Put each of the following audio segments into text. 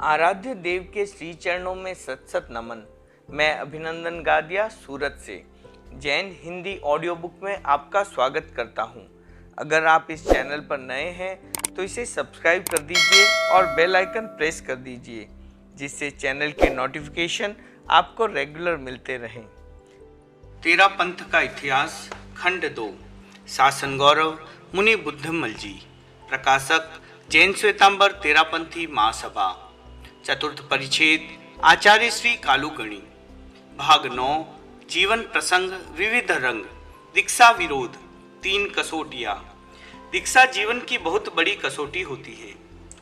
आराध्य देव के श्री चरणों में सत सत नमन। मैं अभिनंदन गादिया सूरत से जैन हिंदी ऑडियो बुक में आपका स्वागत करता हूं। अगर आप इस चैनल पर नए हैं तो इसे सब्सक्राइब कर दीजिए और बेल आइकन प्रेस कर दीजिए, जिससे चैनल के नोटिफिकेशन आपको रेगुलर मिलते रहें। तेरा पंथ का इतिहास खंड 2 शासन गौरव मुनि बुद्धमल जी। प्रकाशक जैन श्वेतांबर तेरापंथी महासभा। चतुर्थ परिच्छेद आचार्य श्री कालूगणी। भाग 9 जीवन प्रसंग विविध रंग। दीक्षा विरोध 3 कसौटियाँ। दीक्षा जीवन की बहुत बड़ी कसौटी होती है।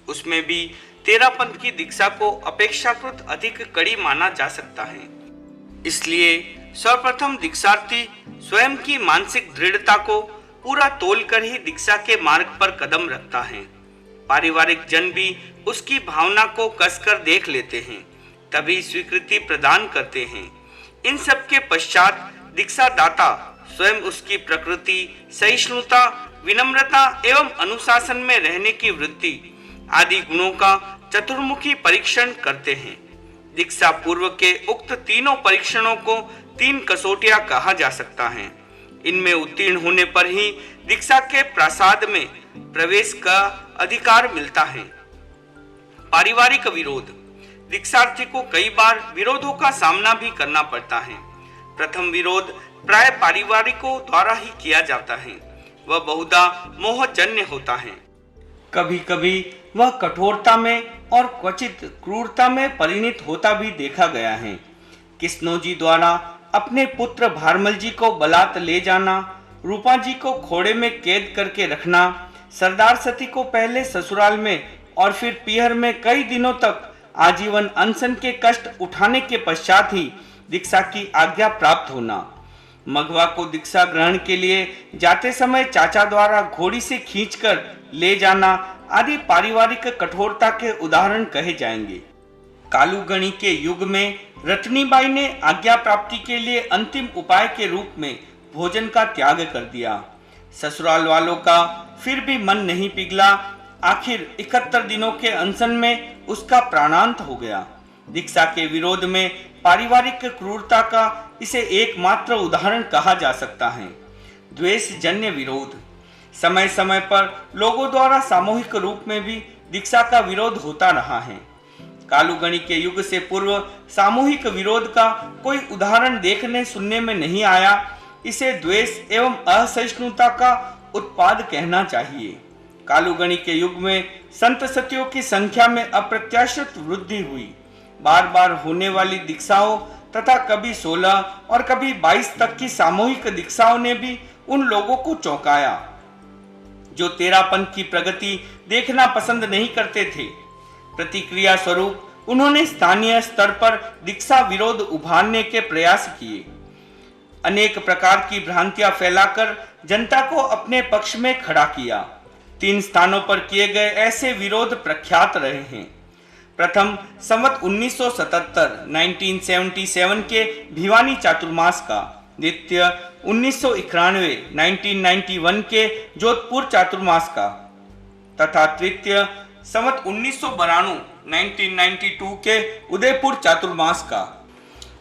उसमें भी तेरापंथ की दीक्षा को अपेक्षाकृत अधिक कड़ी माना जा सकता है। इसलिए सर्वप्रथम दीक्षार्थी स्वयं की मानसिक दृढ़ता को पूरा तोलकर ही दीक्षा के मार्ग पर कदम रखता है। पारिवारिक जन भी उसकी भावना को कसकर देख लेते हैं, तभी स्वीकृति प्रदान करते हैं। इन सब के पश्चात दीक्षा दाता स्वयं उसकी प्रकृति, सहिष्णुता, विनम्रता एवं अनुशासन में रहने की वृत्ति आदि गुणों का चतुर्मुखी परीक्षण करते हैं। दीक्षा पूर्व के उक्त तीनों परीक्षणों को 3 कसौटियां कहा जा सकता है। इनमें उत्तीर्ण होने पर ही दीक्षा के प्रासाद में प्रवेश का अधिकार मिलता है। पारिवारिक विरोध। दीक्षार्थी को कई बार विरोधों का सामना भी करना पड़ता है। प्रथम विरोध प्राय पारिवारिकों द्वारा ही किया जाता है। वह बहुधा मोहजन्य होता है। कभी कभी वह कठोरता में और क्वचित क्रूरता में परिणत होता भी देखा गया है। किस्नोजी द्वारा अपने पुत्र भारमल जी को बलात् ले जाना, रूपा जी को खोड़े में कैद करके रखना, सरदार सती को पहले ससुराल में और फिर पीहर में कई दिनों तक आजीवन अनशन के कष्ट उठाने के पश्चात ही दीक्षा की आज्ञा प्राप्त होना, मघवा को दीक्षा ग्रहण के लिए जाते समय चाचा द्वारा घोड़ी से खींचकर ले जाना आदि पारिवारिक कठोरता के उदाहरण कहे जाएंगे। कालूगणी के युग में रतनीबाई ने आज्ञा प्राप्ति के लिए अंतिम उपाय के रूप में भोजन का त्याग कर दिया। ससुराल वालों का फिर भी मन नहीं पिघला। आखिर 71 दिनों के अनशन में उसका प्राणांत हो गया। दीक्षा के विरोध में पारिवारिक क्रूरता का इसे एकमात्र उदाहरण कहा जा सकता है। द्वेष जन्य विरोध। समय समय पर लोगों द्वारा सामूहिक रूप में भी दीक्षा का विरोध होता रहा है। कालूगणी के युग से पूर्व सामूहिक विरोध का कोई उदाहरण देखने सुनने में नहीं आया। इसे द्वेष एवं असहिष्णुता का उत्पाद कहना चाहिए। कालूगणी के युग में संत सतियों की संख्या में अप्रत्याशित वृद्धि हुई। बार बार होने वाली दीक्षाओं तथा कभी 16 और कभी 22 तक की सामूहिक दीक्षाओं ने भी उन लोगों को चौंकाया जो तेरापंथ की प्रगति देखना पसंद नहीं करते थे। प्रतिक्रिया स्वरूप उन्होंने स्थानीय स्तर पर दीक्षा विरोध उभारने के प्रयास किए। अनेक प्रकार की भ्रांतियां फैलाकर जनता को अपने पक्ष में खड़ा किया। 3 स्थानों पर किए गए ऐसे विरोध प्रख्यात रहे हैं। प्रथम संवत 1977 के भिवानी चातुर्मास का, द्वितीय 1991 के जोधपुर चातुर्मास का तथा तृतीय संवत 1992 के उदयपुर चातुर्मास का।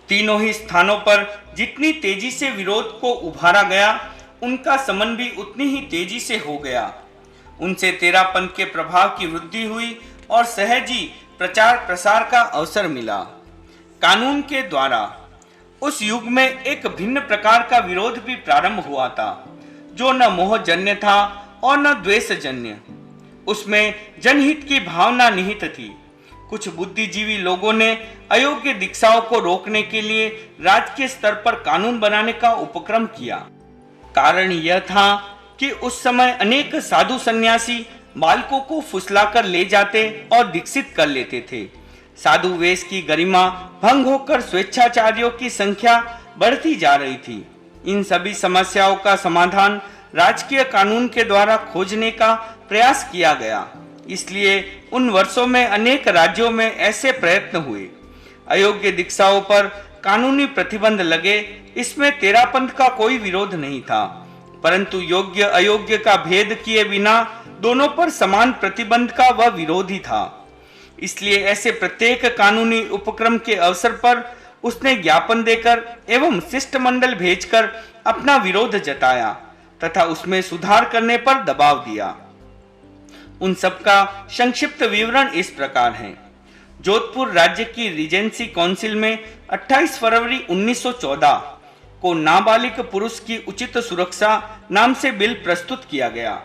तीनों ही स्थानों पर जितनी तेजी से विरोध को उभारा गया, उनका समन भी उतनी ही तेजी से हो गया। उनसे तेरापंथ के प्रभाव की वृद्धि हुई और सहजी प्रचार प्रसार का अवसर मिला। कानून के द्वारा उस युग में एक भिन्न प्रकार का विरोध भी प्रारंभ हुआ था, जो न मोहजन्य था और न द्वेषजन्य। उसमें जनहित की भावना निहित थी। कुछ बुद्धिजीवी लोगों ने अयोग्य दीक्षाओं को रोकने के लिए राजकीय स्तर पर कानून बनाने का उपक्रम किया। कारण यह था कि उस समय अनेक साधु सन्यासी बालकों को फुसलाकर ले जाते और दीक्षित कर लेते थे। साधु वेश की गरिमा भंग होकर स्वेच्छाचारियों की संख्या बढ़ती जा रही थी। इन सभी समस्याओं का समाधान राजकीय कानून के द्वारा खोजने का प्रयास किया गया। इसलिए उन वर्षों में अनेक राज्यों में ऐसे प्रयत्न हुए। अयोग्य दीक्षाओं पर कानूनी प्रतिबंध लगे। इसमें तेरापंथ का कोई विरोध नहीं था, परंतु योग्य अयोग्य का भेद किए बिना दोनों पर समान प्रतिबंध का वह विरोधी था। इसलिए ऐसे प्रत्येक कानूनी उपक्रम के अवसर पर उसने ज्ञापन देकर एवं शिष्टमंडल भेजकर अपना विरोध जताया तथा उसमें सुधार करने पर दबाव दिया। उन सबका संक्षिप्त विवरण इस प्रकार है। जोधपुर राज्य की रीजेंसी काउंसिल में 28 फरवरी 1914 को नाबालिग पुरुष की उचित सुरक्षा नाम से बिल प्रस्तुत किया गया।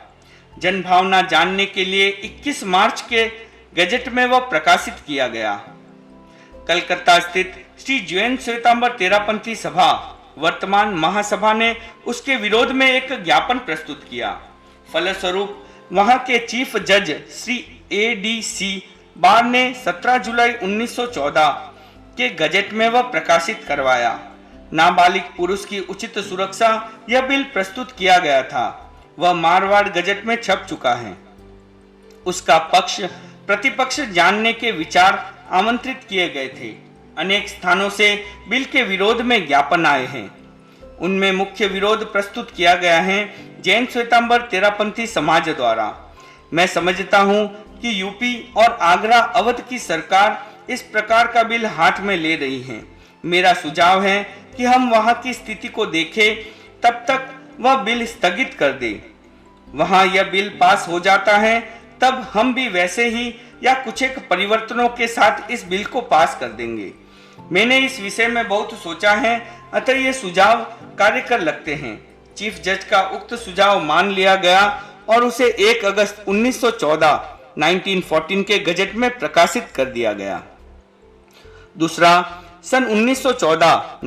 जनभावना जानने के लिए 21 मार्च के गजट में वह प्रकाशित किया गया। कलकत्ता स्थित श्री जैन श्वेतांबर तेरापंथी सभा वर्तमान महासभा ने उसके विरोध में एक ज्ञापन प्रस्तुत किया। फलस्वरूप वहां के चीफ जज श्री ADC बार ने 17 जुलाई 1914 के गजट में वह प्रकाशित करवाया। नाबालिग पुरुष की उचित सुरक्षा यह बिल प्रस्तुत किया गया था। वह मारवाड़ गजट में छप चुका है। उसका पक्ष प्रतिपक्ष जानने के विचार आमंत्रित किए गए थे। अनेक स्थानों से बिल के विरोध में ज्ञापन आए हैं। उनमें मुख्य विरोध प्रस्तुत किया गया है जैन श्वेतांबर तेरापंथी समाज द्वारा। मैं समझता हूं कि यूपी और आगरा अवध की सरकार इस प्रकार का बिल हाथ में ले रही है। मेरा सुझाव है कि हम वहां की स्थिति को देखें, तब तक वह बिल स्थगित कर दे। वहां यह बिल पास हो जाता है तब हम भी वैसे ही या कुछ एक परिवर्तनों के साथ इस बिल को पास कर देंगे। मैंने इस विषय में बहुत सोचा है, अतः ये सुझाव कार्य कर लगते हैं। चीफ जज का उक्त सुझाव मान लिया गया और उसे 1 अगस्त 1914 के गजट में प्रकाशित कर दिया गया। दूसरा, सन 1914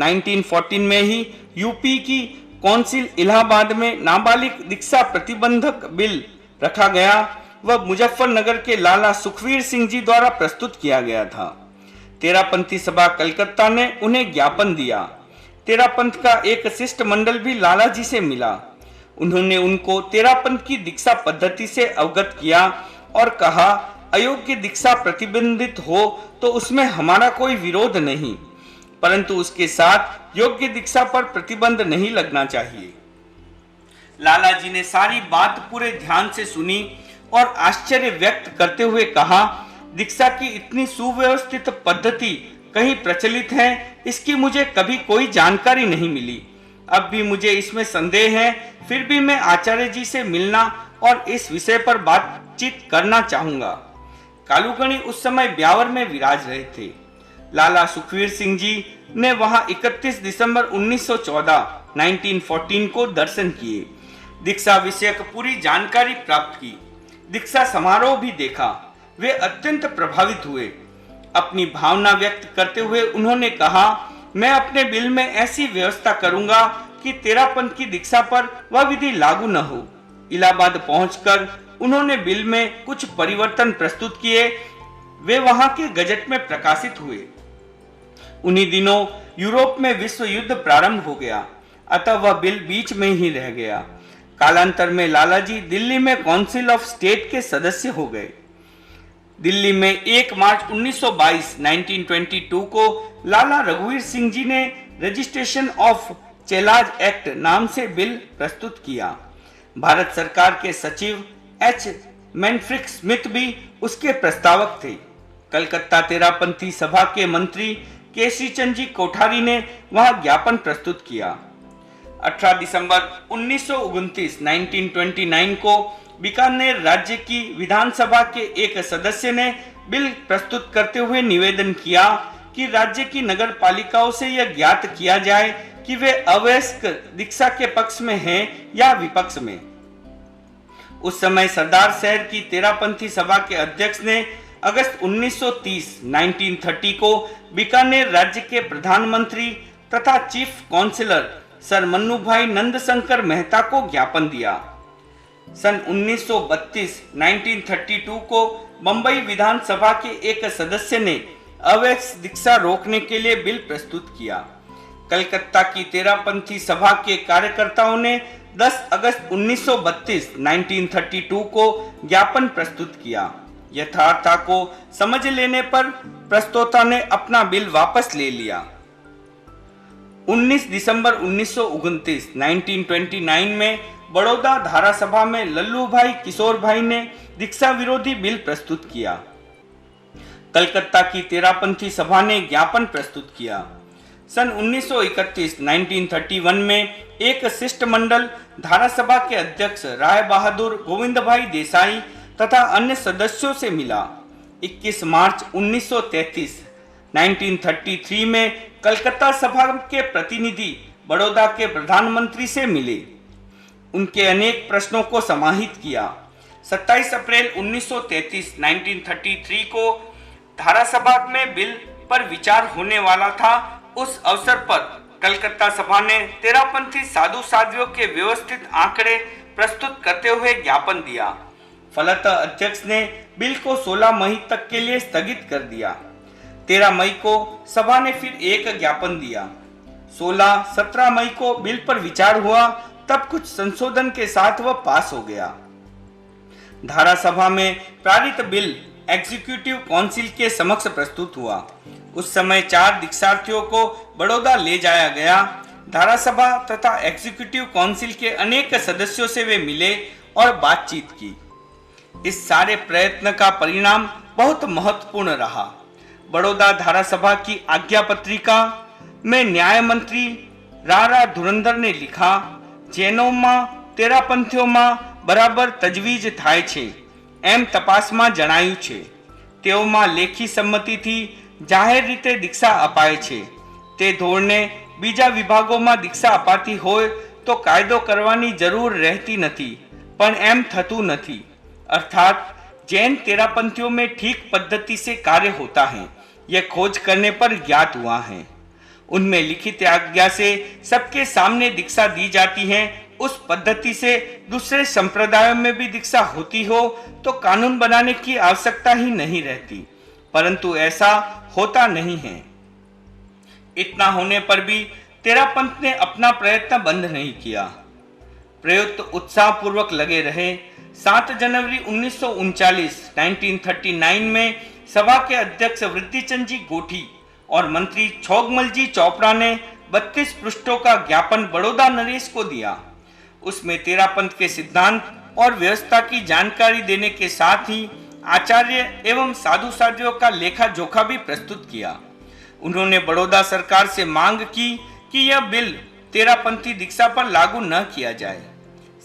में ही यूपी की काउंसिल इलाहाबाद में नाबालिग दीक्षा प्रतिबंधक बिल रखा गया। वह मुजफ्फरनगर के लाला सुखवीर सिंह जी द्वारा प्रस्तुत किया गया था। तेरापंथी सभा कलकत्ता ने उन्हें ज्ञापन दिया। तेरापंथ का एक शिष्टमंडल भी लाला जी से मिला। उन्होंने उनको तेरापंथ की दीक्षा पद्धति से अवगत किया और कहा, अयोग्य दीक्षा प्रतिबंधित हो तो उसमें हमारा कोई विरोध नहीं, परंतु उसके साथ योग्य दीक्षा पर प्रतिबंध नहीं लगना चाहिए। लाला जी ने सारी बात पूरे ध्यान से सुनी और आश्चर्य व्यक्त करते हुए कहा, दीक्षा की इतनी सुव्यवस्थित पद्धति कहीं प्रचलित है, इसकी मुझे कभी कोई जानकारी नहीं मिली। अब भी मुझे इसमें संदेह है, फिर भी मैं आचार्य जी से मिलना और इस विषय पर बातचीत करना चाहूंगा। कालूगणी उस समय ब्यावर में विराज रहे थे। लाला सुखवीर सिंह जी ने वहां 31 दिसंबर 1914 को दर्शन किए। दीक्षा विषयक पूरी जानकारी प्राप्त की। दीक्षा समारोह भी देखा। वे अत्यंत प्रभावित हुए। अपनी भावना व्यक्त करते हुए उन्होंने कहा, मैं अपने बिल में ऐसी व्यवस्था करूंगा कि तेरापंथ की दीक्षा पर वह विधि लागू न हो। इलाहाबाद पहुंचकर उन्होंने बिल में कुछ परिवर्तन प्रस्तुत किए। वे वहां के गजट में प्रकाशित हुए। उन्हीं दिनों यूरोप में विश्व युद्ध प्रारंभ हो गया, अतः वह बिल बीच में ही रह गया। कालांतर में लालाजी दिल्ली में काउंसिल ऑफ स्टेट के सदस्य हो गए। दिल्ली में 1 मार्च 1922 को लाला रघुवीर सिंह जी ने रजिस्ट्रेशन ऑफ चेलाज एक्ट नाम से बिल प्रस्तुत किया। भारत सरकार के सचिव H. मैनफ्रिक स्मिथ भी उसके प्रस्तावक थे। कलकत्ता तेरापंथी सभा के मंत्री केसरी चंद जी कोठारी ने वहां ज्ञापन प्रस्तुत किया। 18 दिसंबर 1929 को बीकानेर राज्य की विधानसभा के एक सदस्य ने बिल प्रस्तुत करते हुए निवेदन किया कि राज्य की नगर पालिकाओं से यह ज्ञात किया जाए कि वे अवयस्क दीक्षा के पक्ष में हैं या विपक्ष में। उस समय सरदार शहर की तेरापंथी सभा के अध्यक्ष ने अगस्त 1930 को बीकानेर राज्य के प्रधानमंत्री तथा चीफ काउंसिलर सर मन्नूभाई नंदशंकर मेहता को ज्ञापन दिया। सन 1932 को बंबई विधानसभा के एक सदस्य ने अवैध दीक्षा रोकने के लिए बिल प्रस्तुत किया। कलकत्ता की तेरापंथी सभा के कार्यकर्ताओं ने 10 अगस्त 1932 को ज्ञापन प्रस्तुत किया। यथार्थता को समझ लेने पर प्रस्तोता ने अपना बिल वापस ले लिया। 19 दिसंबर 1929 में बड़ौदा धारासभा में लल्लू भाई किशोर भाई ने दीक्षा विरोधी बिल प्रस्तुत किया। कलकत्ता की तेरापंथी सभा ने ज्ञापन प्रस्तुत किया। सन 1931 में एक शिष्टमंडल धारा सभा के अध्यक्ष राय बहादुर गोविंद भाई देसाई तथा अन्य सदस्यों से मिला। 21 मार्च 1933 में कलकत्ता सभा के प्रतिनिधि बड़ौदा के प्रधानमंत्री से मिले, उनके अनेक प्रश्नों को समाहित किया। 27 अप्रैल 1933 को धारा सभा में बिल पर विचार होने वाला था। उस अवसर पर कलकत्ता सभा ने तेरापंथी साधु साध्वियों के व्यवस्थित आंकड़े प्रस्तुत करते हुए ज्ञापन दिया। फलतः अध्यक्ष ने बिल को 16 मई तक के लिए स्थगित कर दिया। 13 मई को सभा ने फिर एक ज्ञापन दिया। 16-17 मई को बिल पर विचार हुआ, तब कुछ संशोधन के साथ वह पास हो गया। धारा सभा में पारित बिल एग्जीक्यूटिव काउंसिल के समक्ष प्रस्तुत हुआ। उस समय 4 दीक्षार्थियों को बड़ौदा ले जाया गया। धारा सभा तथा एग्जीक्यूटिव काउंसिल के अनेक सदस्यों से वे मिले और बातचीत की। इस सारे प्रयत्न का परिणाम बहुत महत्वपूर्ण रहा। बड़ौदा धारा सभा की आज्ञा पत्रिका में न्याय मंत्री रारा धुरंधर ने लिखा, जैनों तेरापंथीओं बराबर तजवीज थाय छे एम तपासમાં જણાયું છે। તેઓમાં લેખી સંમતિથી જાહેર રીતે દીક્ષા અપાય છે। તે ધોરણે બીજા વિભાગોમાં દીક્ષા અપાતી હોય તો કાયદો કરવાની જરૂર રહેતી નથી, પણ એમ થતું નથી। अर्थात जैन तेरापंथियों में ठीक पद्धति से कार्य होता है, यह खोज करने पर ज्ञात हुआ है। उनमें लिखित आज्ञा से सबके सामने दीक्षा दी जाती है। उस पद्धति से दूसरे संप्रदायों में भी दीक्षा होती हो तो कानून बनाने की आवश्यकता ही नहीं रहती, परंतु ऐसा होता नहीं है। इतना होने पर भी तेरापंथ ने अपना प्रयत्न बंद नहीं किया, प्रयुक्त उत्साह पूर्वक लगे रहे। 7 जनवरी 1939 में सभा के अध्यक्ष वृद्धिचंद जी गोठी और मंत्री छोगमल जी चोपड़ा ने 32 पृष्ठों का ज्ञापन बड़ौदा नरेश को दिया। उसमें तेरापंथ के सिद्धांत और व्यवस्था की जानकारी देने के साथ ही आचार्य एवं साधु साध्वियों का लेखा जोखा भी प्रस्तुत किया। उन्होंने बड़ौदा सरकार से मांग की कि यह बिल तेरापंथी दीक्षा पर लागू न किया जाए।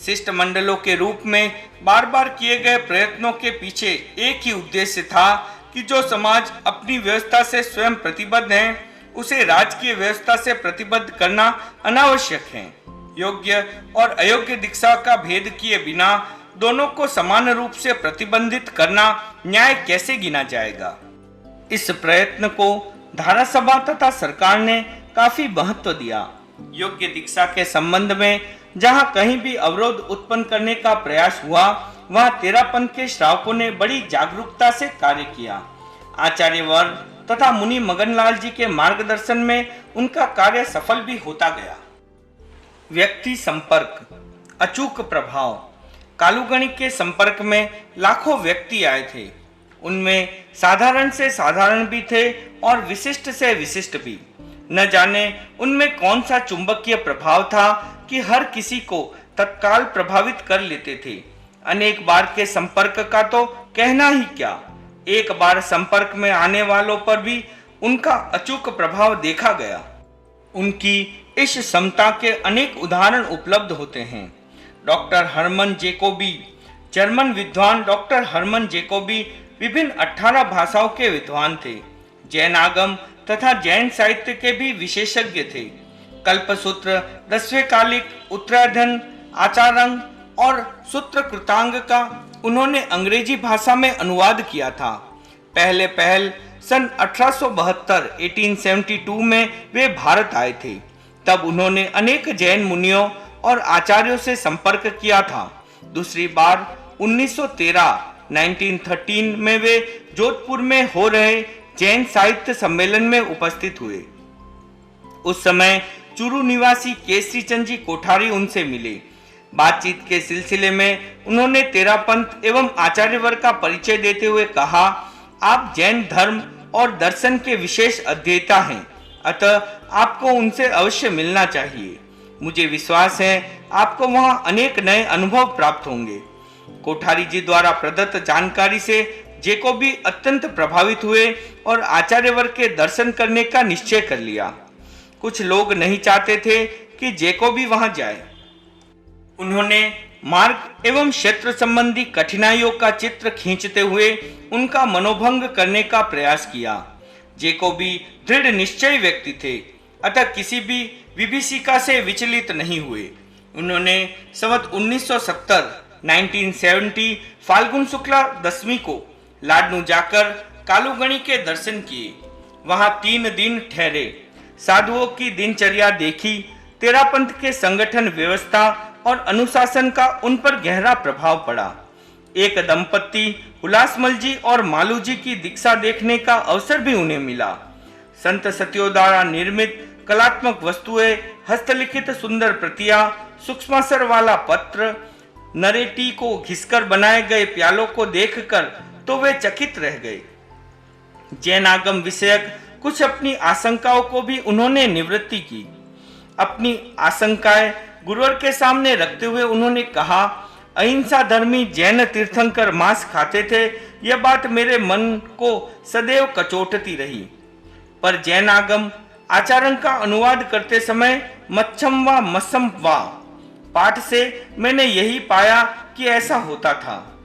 शिष्टमंडलों के रूप में बार बार किए गए प्रयत्नों के पीछे एक ही उद्देश्य था कि जो समाज अपनी व्यवस्था से स्वयं प्रतिबद्ध है, उसे राजकीय व्यवस्था से प्रतिबद्ध करना अनावश्यक है। योग्य और अयोग्य दीक्षा का भेद किए बिना दोनों को समान रूप से प्रतिबंधित करना न्याय कैसे गिना जाएगा। इस प्रयत्न को धारा सभा तथा सरकार ने काफी महत्व दिया। योग्य दीक्षा के संबंध में जहां कहीं भी अवरोध उत्पन्न करने का प्रयास हुआ, वहां तेरापंथ के श्रावकों ने बड़ी जागरूकता से कार्य किया। आचार्य वर्ग तथा मुनि मगनलाल जी के मार्गदर्शन में उनका कार्य सफल भी होता गया। व्यक्ति संपर्क, अचूक प्रभाव। कालूगणी के संपर्क में लाखों व्यक्ति आए थे। उनमें साधारण से साधारण भी थे और विशिष्ट से विशिष्ट भी। न जाने उनमें कौन सा चुंबकीय प्रभाव था कि हर किसी को तत्काल प्रभावित कर लेते थे। अनेक बार के संपर्क का तो कहना ही क्या, एक बार संपर्क में आने वालों पर भी उनका अचूक प्रभाव देखा गया। उनकी इस क्षमता के अनेक उदाहरण उपलब्ध होते हैं। डॉक्टर हरमन जेकोबी, जर्मन विद्वान डॉक्टर हरमन जेकोबी विभिन्न 18 भाषाओं के विद्वान थे। जैन आगम तथा जैन साहित्य के भी विशेषज्ञ थे। कल्पसूत्र, 10वें कालिक, उत्तराधन, आचारंग और सूत्र कृतांग का उन्होंने अंग्रेजी भाषा में अनुवाद किया था। पहल सन 1872 में वे भारत आए थे। तब उन्होंने अनेक जैन मुनियों और आचार्यों से संपर्क किया था। दूसरी बार 1913 में वे जोधपुर में हो रहे जैन साहित्य सम्मेलन में उपस्थित हुए। उस समय चूरू निवासी केसरी चंद जी कोठारी उनसे मिले। बातचीत के सिलसिले में उन्होंने तेरापंथ एवं आचार्य वर्ग का परिचय देते हुए कहा, आप जैन धर्म और दर्शन के विशेष अध्येता हैं, अतः आपको उनसे अवश्य मिलना चाहिए। मुझे विश्वास है आपको वहां अनेक नए अनुभव प्राप्त होंगे। कोठारी जी द्वारा प्रदत्त जानकारी से जेकोबी अत्यंत प्रभावित हुए और आचार्यवर्ग के दर्शन करने का निश्चय कर लिया। कुछ लोग नहीं चाहते थे कि जेकोबी वहां जाए। उन्होंने मार्ग एवं क्षेत्र संबंधी कठिनाइयों का चित्र खींचते हुए उनका मनोभंग करने का प्रयास किया। जेकोबी दृढ़ निश्चयी व्यक्ति थे, अतः किसी भी विभीषिका से विचलित नहीं हुए। उन्होंने संवत 1970 फाल्गुन शुक्ला दशमी को लाडनू जाकर कालूगणी के दर्शन किए। वहां 3 दिन ठहरे, साधुओं की दिनचर्या देखी। तेरापंथ के संगठन व्यवस्था और अनुशासन का उन पर गहरा प्रभाव पड़ा। एक दंपत्ति हुलासमल जी और मालू जी की दीक्षा देखने का अवसर भी उन्हें मिला। संत सतियों द्वारा निर्मित कलात्मक वस्तुएं, हस्तलिखित सुंदर प्रतियां, सूक्ष्माक्षर वाला पत्र, नरेटी को घिसकर बनाए गए प्यालों को देखकर तो वे चकित रह गए। जैन आगम विषयक कुछ अपनी आशंकाओं को भी उन्होंने निवृत्ति की। अपनी आशंकाएं गुरुवर के सामने रखते हुए उन्होंने कहा, अहिंसा धर्मी जैन तीर्थंकर मांस खाते थे, यह बात मेरे मन को सदैव कचोटती रही। पर जैन आगम आचरण का अनुवाद करते समय मच्छम व मस्सम व पाठ से मैंने यही पाया कि ऐसा होता था।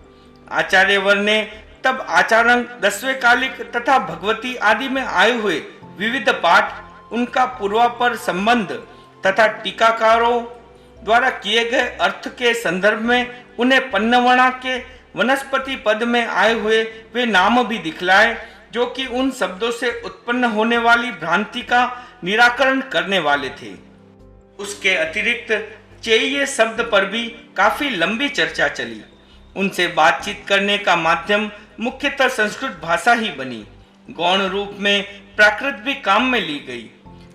आचार्यवर ने तब आचरण, 10वें कालिक तथा भगवती आदि में आए हुए विविध पाठ, उनका पूर्वापर संबंध तथा टीकाकारों द्वारा किए गए अर्थ के संदर्भ में उन्हें पन्नवणा के वनस्पति पद में आए हुए वे नाम भी दिखलाए, जो कि उन शब्दों से उत्पन्न होने वाली भ्रांति का निराकरण करने वाले थे। उसके अतिरिक्त चेय शब्द पर भी काफी लंबी चर्चा चली। उनसे बातचीत करने का माध्यम मुख्यतः संस्कृत भाषा ही बनी। गौण रूप में प्राकृत भी काम में ली गई।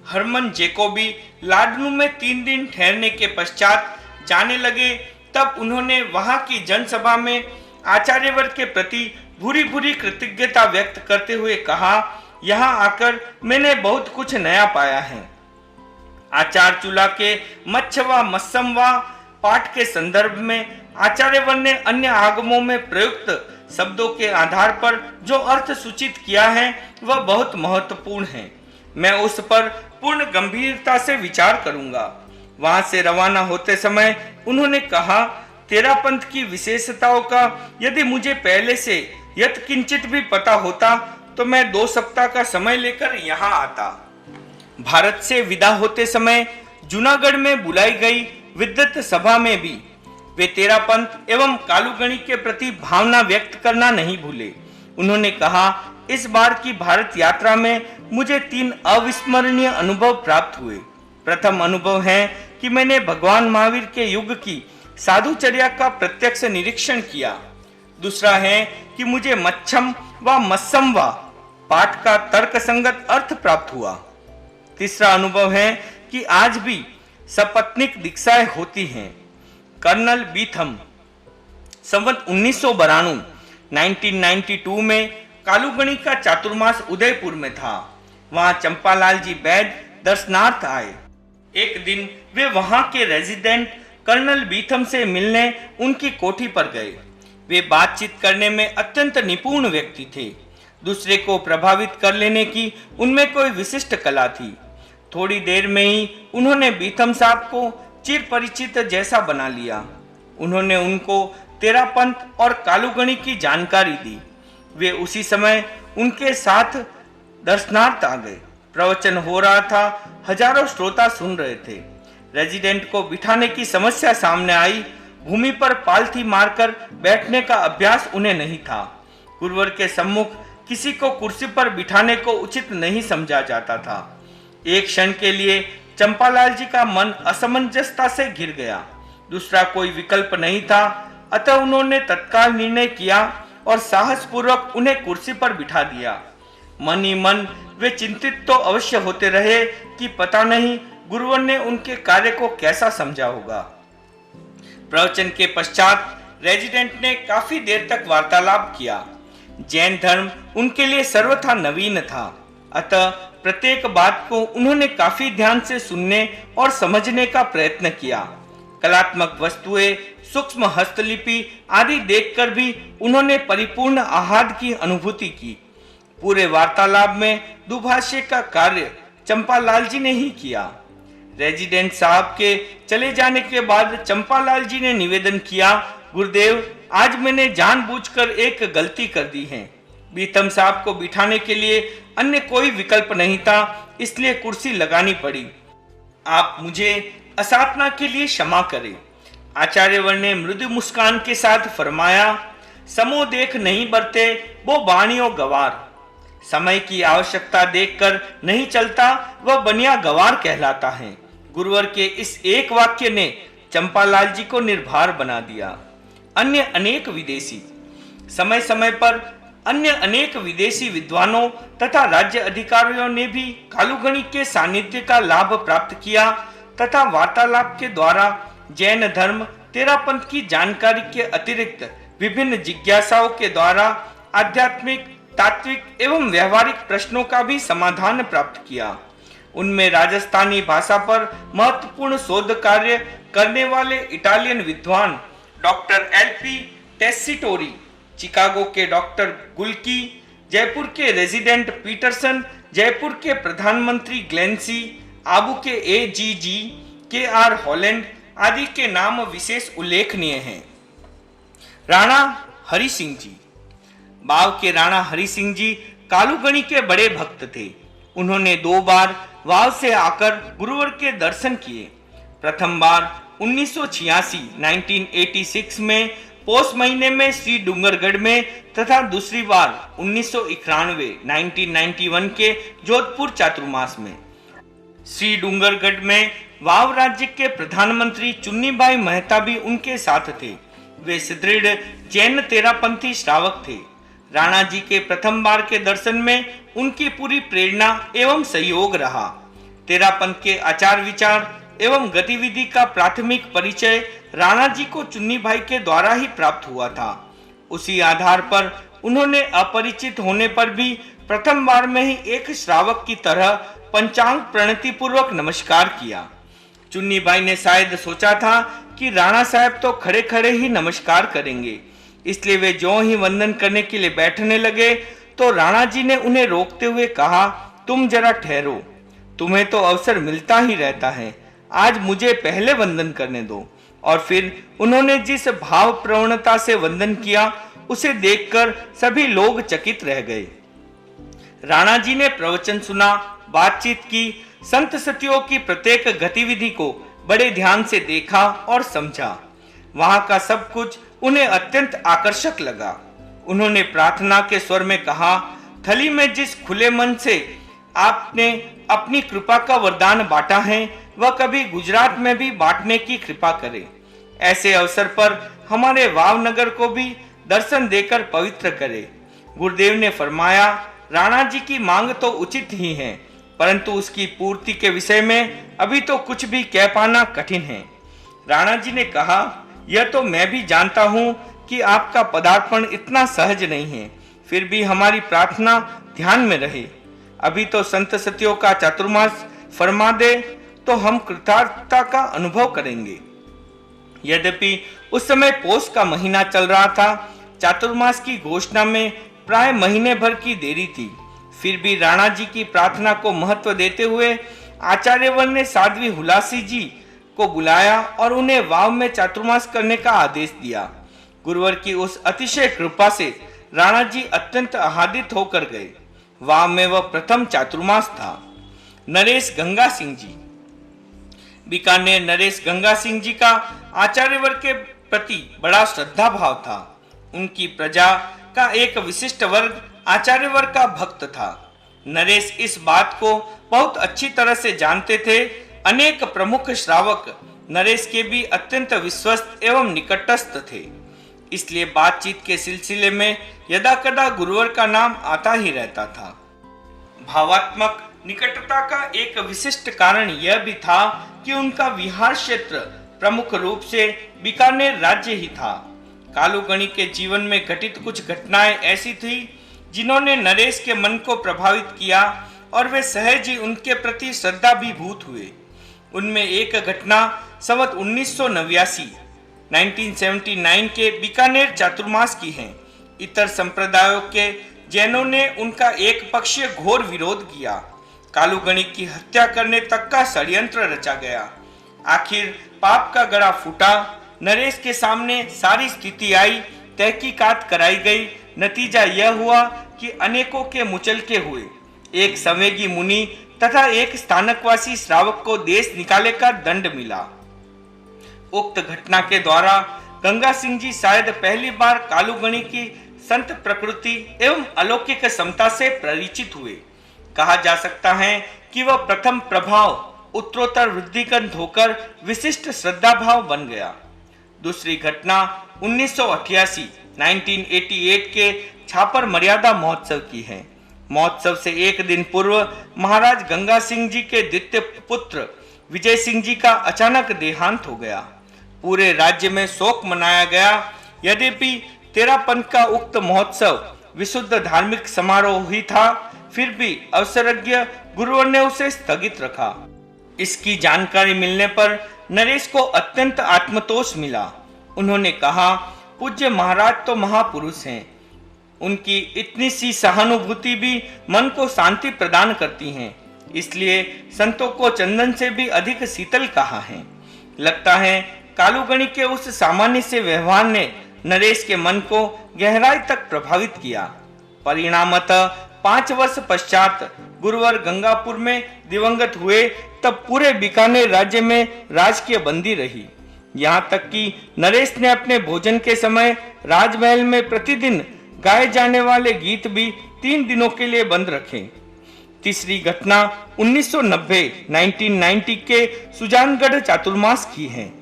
हरमन जेकोबी लाडनू में 3 दिन ठहरने के पश्चात जाने लगे, तब उन्होंने वहां की जनसभा में आचार्यवर्ग के प्रति भूरी भूरी कृतज्ञता व्यक्त करते हुए कहा, यहाँ आकर मैंने बहुत कुछ नया पाया है। आचार चूला के मच्छ व मत्सम व पाठ के संदर्भ में आचार्यवर्ग ने अन्य आगमों में प्रयुक्त शब्दों के आधार पर जो अर्थ सूचित किया है वह बहुत महत्वपूर्ण है। मैं उस पर पूर्ण गंभीरता से विचार करूंगा। वहां से रवाना होते समय उन्होंने कहा, तेरापंथ की विशेषताओं का यदि मुझे पहले से यत्किंचित भी पता होता तो मैं 2 सप्ताह का समय लेकर यहाँ आता। भारत से विदा होते समय जूनागढ़ में बुलाई गई विद्वत सभा में भी वे तेरापंथ एवं कालूगणी के प्रति भावना व्यक्त करना नहीं भूले। उन्होंने कहा, इस बार की भारत यात्रा में मुझे 3 अविस्मरणीय अनुभव प्राप्त हुए। प्रथम अनुभव है कि मैंने भगवान महावीर के युग की साधुचर्या का प्रत्यक्ष निरीक्षण किया। दूसरा है कि मुझे मच्छम व मत्सम व पाठ का तर्कसंगत अर्थ प्राप्त हुआ। तीसरा अनुभव है कि आज भी सपत्निक दीक्षाएं होती हैं। कर्नल बीथम संवत 1992 में कालूगणी का चातुर्मास उदयपुर में था। वहां चंपालाल जी बैद दर्शनार्थ आए। एक दिन वे वहां के रेजिडेंट कर्नल बीथम से मिलने उनकी कोठी पर गए। वे बातचीत करने में अत्यंत निपुण व्यक्ति थे। दूसरे को प्रभावित कर लेने की उनमें कोई विशिष्ट कला थी। थोड़ी देर में ही उन्होंने बीथम साहब को चिर परिचित जैसा बना लिया। उन्होंने उनको तेरापंथ और कालूगणी की जानकारी दी। वे उसी समय उनके साथ दर्शनार्थ आ गए। प्रवचन हो रहा था, हजारों श्रोता सुन रहे थे। रेजिडेंट को बिठाने की समस्या सामने आई। भूमि पर पालथी मारकर बैठने का अभ्यास उन्हें नहीं था। गुरुवर के सम्मुख किसी को कुर्सी पर बिठाने को उचित नहीं समझा जाता था। एक क्षण के लिए चंपालाल जी का मन असमंजसता से घिर गया। दूसरा कोई विकल्प नहीं था, अतः उन्होंने तत्काल निर्णय किया और साहसपूर्वक उन्हें कुर्सी पर बिठा दिया। मन ही मन वे चिंतित तो अवश्य होते रहे कि पता नहीं गुरुवर ने उनके कार्य को कैसा समझा होगा। प्रवचन के पश्चात रेजिडेंट ने काफी देर तक वार्तालाप किया। जैन धर्म उनके लिए सर्वथा नवीन था, अतः प्रत्येक बात को उन्होंने काफी ध्यान से सुनने और समझने का प्रयत्न किया। कलात्मक वस्तुएं, सूक्ष्म हस्तलिपि आदि देखकर भी उन्होंने परिपूर्ण आह्लाद की अनुभूति की। पूरे वार्तालाप में दुभाषी का कार्य चंपालाल जी ने ही किया। रेजिडेंट साहब के चले जाने के बाद चंपालाल जी ने निवेदन किया, गुरुदेव, आज मैंने जानबूझकर एक गलती कर दी है। बीतम साहब को बिठाने के लिए अन्य कोई विकल्प नहीं था, इसलिए कुर्सी लगानी पड़ी। आप मुझे असाधना के लिए क्षमा करें। आचार्यवर ने मृदु मुस्कान के साथ फरमाया, समो देख नहीं बरते वो बाणियों गवार। समय की आवश्यकता देखकर नहीं चलता वह बनिया गवार कहलाता है। गुरुवर के इस एक वाक्य ने चंपालाल जी को निर्भर बना दिया। अन्य अनेक विदेशी विद्वानों तथा राज्य अधिकारियों ने भी कालूगणी के सानिध्य का लाभ प्राप्त किया तथा वार्तालाप के द्वारा जैन धर्म, तेरापंथ की जानकारी के अतिरिक्त विभिन्न जिज्ञासाओं के द्वारा आध्यात्मिक, तात्विक एवं व्यवहारिक प्रश्नों का भी समाधान प्राप्त किया। उनमें राजस्थानी भाषा पर महत्वपूर्ण शोध कार्य करने वाले इटालियन विद्वान डॉक्टर एल.पी. टेस्सिटोरी, चिकागो के डॉक्टर गुल्की, जयपुर के रेजिडेंट पीटरसन, जयपुर के प्रधानमंत्री ग्लेंसी, आबू के ए.जी.जी. के.आर. हॉलैंड आदि के नाम विशेष उल्लेखनीय हैं। राणा हरि सिंह जी। बाव के राणा हरि सिंह जी कालूगणी के बड़े भक्त थे। उन्होंने 2 बार वाव से आकर गुरुवर के दर्शन किए। प्रथम बार 1986 में पौष महीने में श्री डूंगरगढ़ में तथा दूसरी बार 1991 के जोधपुर चातुर्मास में। श्री डूंगरगढ़ में वाव राज्य के प्रधानमंत्री चुन्नीभाई मेहता भी उनके साथ थे। वे सुदृढ़ जैन तेरापंथी श्रावक थे। राणा जी के प्रथम बार के दर्शन में उनकी पूरी प्रेरणा एवं सहयोग रहा। तेरापंथ के आचार विचार एवं गतिविधि का प्राथमिक परिचय राणा जी को चुन्नी भाई के द्वारा ही प्राप्त हुआ था। उसी आधार पर उन्होंने अपरिचित होने पर भी प्रथम बार में ही एक श्रावक की तरह पंचांग प्रणति पूर्वक नमस्कार किया। चुन्नी भाई ने शायद सोचा था कि राणा साहब तो खड़े खड़े ही नमस्कार करेंगे, इसलिए वे जो ही वंदन करने के लिए बैठने लगे तो राणा जी ने उन्हें रोकते हुए कहा, तुम जरा ठहरो, तुम्हें तो अवसर मिलता ही रहता है, आज मुझे पहले वंदन करने दो। और फिर उन्होंने जिस भाव प्रवणता से वंदन किया उसे देखकर सभी लोग चकित रह गए। राणा जी ने प्रवचन सुना, बातचीत की, संत सतियों की प्रत्येक गतिविधि को बड़े ध्यान से देखा और समझा। वहां का सब कुछ उन्हें अत्यंत आकर्षक लगा। उन्होंने प्रार्थना के स्वर में कहा, थली में जिस खुले मन से आपने अपनी कृपा का वरदान बांटा है वह कभी गुजरात में भी बांटने की कृपा करे। ऐसे अवसर पर हमारे वावनगर को भी दर्शन देकर पवित्र करे। गुरुदेव ने फरमाया, राणा जी की मांग तो उचित ही है, परंतु उसकी पूर्ति के विषय में अभी तो कुछ भी कह पाना कठिन है। राणा जी ने कहा, यह तो मैं भी जानता हूं कि आपका पदार्पण इतना सहज नहीं है, फिर भी हमारी प्रार्थना ध्यान में रहे। अभी तो संत सतियों का चातुर्मास फरमा दे तो हम कृतार्थता का अनुभव करेंगे। यद्यपि उस समय पौष का महीना चल रहा था, चातुर्मास की घोषणा में प्राय महीने भर की देरी थी, फिर भी राणा जी की प्रार्थना को महत्व देते हुए आचार्यवर ने साध्वी हुलासी जी को बुलाया और उन्हें वाव में चातुर्मास करने का आदेश दिया। गुरुवर की उस अतिशय कृपा से राणा जी अत्यंत आह्लादित होकर गए। वाव में वह प्रथम चातुर्मास था। नरेश गंगा सिंह जी। बीकानेर नरेश गंगा सिंह जी का आचार्यवर के प्रति बड़ा श्रद्धा भाव था। उनकी प्रजा का एक विशिष्ट वर्ग आचार्यवर का भक्त था। नरेश इस बात को बहुत अच्छी तरह से जानते थे। अनेक प्रमुख श्रावक नरेश के भी अत्यंत विश्वस्त एवं निकटस्थ थे, इसलिए बातचीत के सिलसिले में यदाकदा गुरुवर का नाम आता ही रहता था। भावात्मक निकटता का एक विशिष्ट कारण यह भी था कि उनका विहार क्षेत्र प्रमुख रूप से बीकानेर राज्य ही था। कालूगणी के जीवन में घटित कुछ घटनाएं ऐसी थी जिन्होंने नरेश के मन को प्रभावित किया और वे सहज ही उनके प्रति श्रद्धाभिभूत हुए। उनमें एक घटना संवत 1979 के बीकानेर चातुर्मास की है। इतर संप्रदायों के जैनों ने उनका एक पक्षीय घोर विरोध किया। कालूगणी की हत्या करने तक का षड्यंत्र रचा गया। आखिर पाप का गड़ा फूटा। नरेश के सामने सारी स्थिति आई, तहकीकात कराई गई। नतीजा यह हुआ कि अनेकों के मुचलके हुए। एक संवेगी मुनि तथा एक स्थानकवासी श्रावक को देश निकाले का दंड मिला। उक्त घटना के द्वारा गंगा सिंह जी शायद पहली बार कालूगणी की संत प्रकृति एवं अलौकिक समता से परिचित हुए। कहा जा सकता है कि वह प्रथम प्रभाव उत्तरोत्तर वृद्धिकंत होकर विशिष्ट श्रद्धा भाव बन गया। दूसरी घटना 1988 के छापर मर्यादा महोत्सव की है। महोत्सव से एक दिन पूर्व महाराज गंगा सिंह जी के द्वितीय पुत्र विजय सिंह जी का अचानक देहांत हो गया। पूरे राज्य में शोक मनाया गया। यद्यपि तेरापंथ का उक्त महोत्सव विशुद्ध धार्मिक समारोह ही था, फिर भी अवसरज्ञ गुरुवर ने उसे स्थगित रखा। इसकी जानकारी मिलने पर नरेश को अत्यंत आत्मतोष मिला। उन्होंने कहा, पूज्य महाराज तो महापुरुष हैं, उनकी इतनी सी सहानुभूति भी मन को शांति प्रदान करती है, इसलिए संतों को चंदन से भी अधिक शीतल कहा है। लगता है कालूगणी के उस सामान्य से व्यवहार ने नरेश के मन को गहराई तक प्रभावित किया। परिणामतः 5 वर्ष पश्चात गुरुवर गंगापुर में दिवंगत हुए, तब पूरे बीकानेर राज्य में राजकीय बंदी रही। यहाँ तक कि नरेश ने अपने भोजन के समय राजमहल में प्रतिदिन गाए जाने वाले गीत भी 3 दिनों के लिए बंद रखे। तीसरी घटना 1990 के सुजानगढ़ चातुर्मास की है।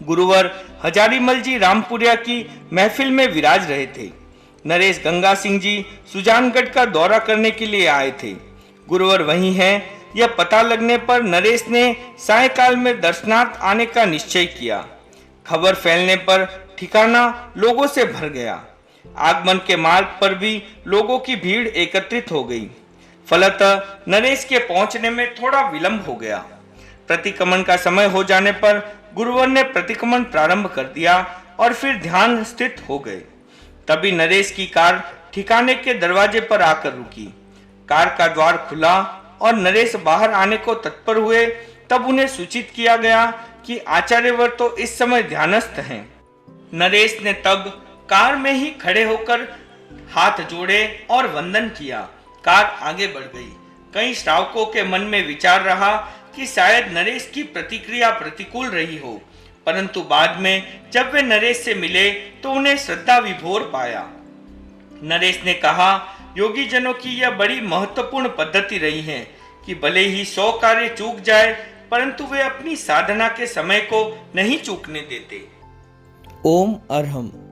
गुरुवर हजारीमल जी रामपुरिया की महफिल में विराज रहे थे। नरेश गंगा सिंह जी सुजानगढ़ का दौरा करने के लिए आए थे। गुरुवर वहीं हैं, यह पता लगने पर नरेश ने सायंकाल में दर्शनार्थ आने का निश्चय किया। खबर फैलने पर ठिकाना लोगों से भर गया। आगमन के मार्ग पर भी लोगों की भीड़ एकत्रित हो गई। फलतः नरेश के पहुंचने में थोड़ा विलंब हो गया। प्रतिक्रमण का समय हो जाने पर गुरुवर ने प्रतिक्रमण प्रारंभ कर दिया और फिर ध्यान स्थित हो गए। तभी नरेश की कार ठिकाने के दरवाजे पर आकर रुकी। कार का द्वार खुला और नरेश बाहर आने को तत्पर हुए। तब उन्हें सूचित किया गया कि आचार्यवर तो इस समय ध्यानस्थ हैं। नरेश ने तब कार में ही खड़े होकर हाथ जोड़े और वंदन किया। कार आगे बढ़ गई। कई श्रावकों के मन में विचार रहा कि शायद नरेश की प्रतिक्रिया प्रतिकूल रही हो, परंतु बाद में जब वे नरेश से मिले तो उन्हें श्रद्धा विभोर पाया। नरेश ने कहा, योगी जनों की यह बड़ी महत्वपूर्ण पद्धति रही है कि भले ही 100 कार्य चूक जाए, परंतु वे अपनी साधना के समय को नहीं चूकने देते। ओम अरहम।